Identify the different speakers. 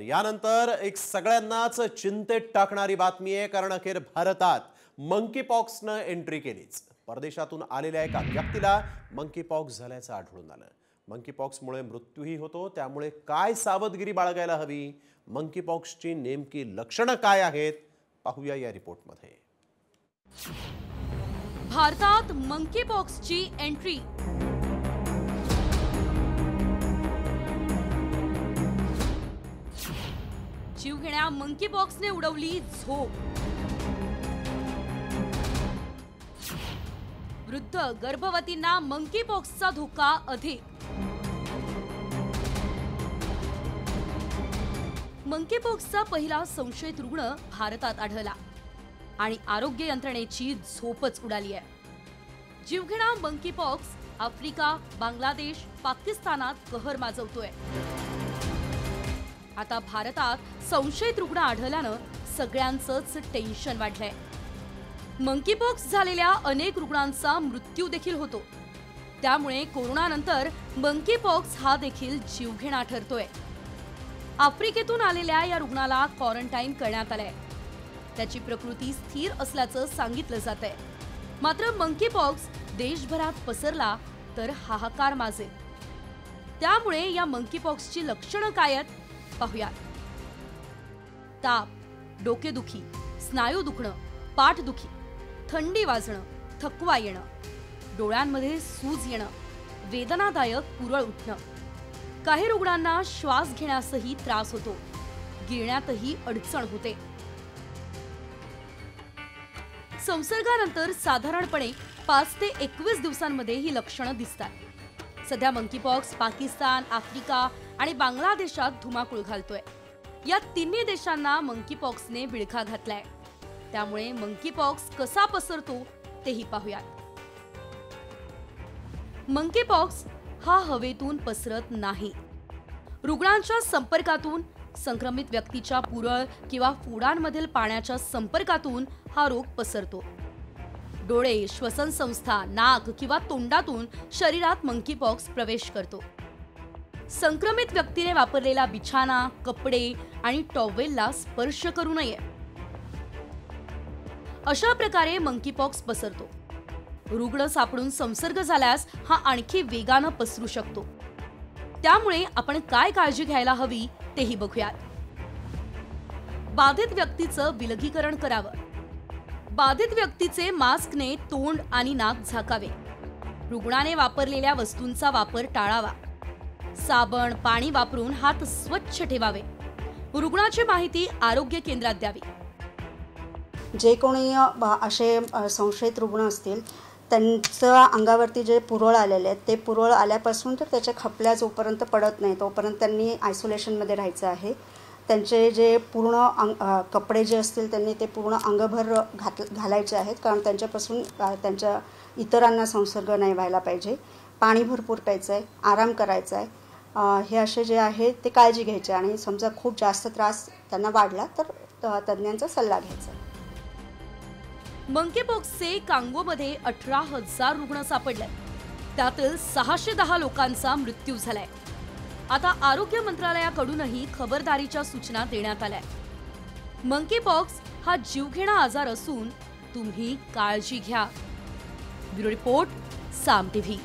Speaker 1: यानंतर एक सगळ्यांनाच चिंतेत टाकणारी बातमी आहे, कारण अखेर भारतात मंकी पॉक्सनं एंट्री केलीच। परदेशातून आलेल्या एका व्यक्तीला मंकी पॉक्स झाल्याचं आढळून आलं। मंकी पॉक्समुळे मृत्यूही होतो, त्यामुळे काय सावधगिरी बाळगायला हवी, मंकी पॉक्सची नेमकी लक्षणं काय आहेत, पाहूया या रिपोर्टमध्ये।
Speaker 2: भारतात मंकी पॉक्सची एंट्री। जीवघेण्या मंकी पॉक्सने उडवली झोप। वृद्ध गर्भवतींना मंकी पॉक्सचा धोका अधिक। मंकी पॉक्सचा पहिला संशयित रुग्ण भारतात आढळला आणि आरोग्य यंत्रणेची झोपच उडाली आहे। जीवघेणा मंकी पॉक्स आफ्रिका, बांगलादेश, पाकिस्तानात कहर माजवतोय। आता भारतात संशयित रुग्ण आढळल्यानं सगळ्यांचंच टेन्शन वाढलंय। मंकी पॉक्स झालेल्या अनेक रुग्णांचा मृत्यू देखील होतो, त्यामुळे कोरोनानंतर मंकी पॉक्स हा देखील जीवघेणा ठरतोय। आफ्रिकेतून आलेल्या या रुग्णाला क्वारंटाईन करण्यात आलंय। त्याची प्रकृती स्थिर असल्याचं सांगितलं जातंय। मात्र मंकी पॉक्स देशभरात पसरला तर हाहाकार माजेल। त्यामुळे या मंकी पॉक्सची लक्षणं काय आहेत पाहूया। ताप, डोकेदुखी, स्नायू दुखणं, पाठदुखी, थंडी वाजणं, थकवा येणं, डोळ्यांमध्ये सूज येणं, वेदनादायक पुरळ उठणं। काही रुग्णांना श्वास घेण्यासही त्रास होतो, गिळण्यातही अडचण होते। संसर्गानंतर साधारणपणे 5 ते 21 दिवसांमध्ये ही लक्षणं दिसतात। सध्या मंकी पॉक्स पाकिस्तान, आफ्रिका आणि बांगलादेशात धुमाकूळ घालतोय। या तिन्ही देशांना मंकी पॉक्सने विळखा घातलाय। त्यामुळे मंकी पॉक्स कसा पसरतो तेही पाहूयात। मंकी पॉक्स हा हवेतून पसरत नाही। रुग्णांच्या संपर्कातून, संक्रमित व्यक्तीच्या पुरळ किंवा फोडांमधील पाण्याच्या संपर्कातून हा रोग पसरतो। डोळे, श्वसन संस्था, नाक किंवा तोंडातून शरीरात मंकी पॉक्स प्रवेश करतो। संक्रमित व्यक्तीने वापरलेला बिछाना, कपडे आणि टॉवेलला स्पर्श करू नये। अशा प्रकारे मंकी पॉक्स पसरतो। रुग्ण सापडून संसर्ग झाल्यास हा आणखी वेगानं पसरू शकतो। त्यामुळे आपण काय काळजी घ्यायला हवी तेही बघूयात। बाधित व्यक्तीचं विलगीकरण करावं। बाधित व्यक्तीचे मास्कने तोंड आणि नाक झाकावे। रुग्णाने वापरलेल्या वस्तूंचा वापर टाळावा। साबण, पाणी वापरून हात स्वच्छ ठेवावे। रुग्णाची माहिती आरोग्य केंद्रात द्यावी।
Speaker 3: जे कोणी असे संशयित रुग्ण असतील त्यांच्या अंगावरती जे पुरळ आलेले आहेत ते पुरळ आल्यापासून तर त्याच्या खपल्या जोपर्यंत पडत नाही तोपर्यंत त्यांनी आयसोलेशनमध्ये राहायचं आहे। त्यांचे जे पूर्ण कपडे जे असतील त्यांनी ते पूर्ण अंगभर घालायचे आहेत, कारण त्यांच्यापासून त्यांच्या इतरांना संसर्ग नाही व्हायला पाहिजे। पाणी भरपूर प्यायचं आहे, आराम करायचा आहे। हे असे जे आहे ते काळजी घ्यायची आणि समजा खूप जास्त त्रास त्यांना वाढला तर तज्ञांचा सल्ला घ्यायचा।
Speaker 2: मंकी पॉक्सचे कांगोमध्ये 18,000 रुग्ण सापडले, त्यातील 610 लोकांचा मृत्यू झालाय। आता आरोग्य मंत्रालयाकडूनही खबरदारीच्या सूचना देण्यात आल्या। मंकी पॉक्स हा जीवघेणा आजार असून तुम्ही काळजी घ्या। ब्युरो रिपोर्ट, साम टीव्ही।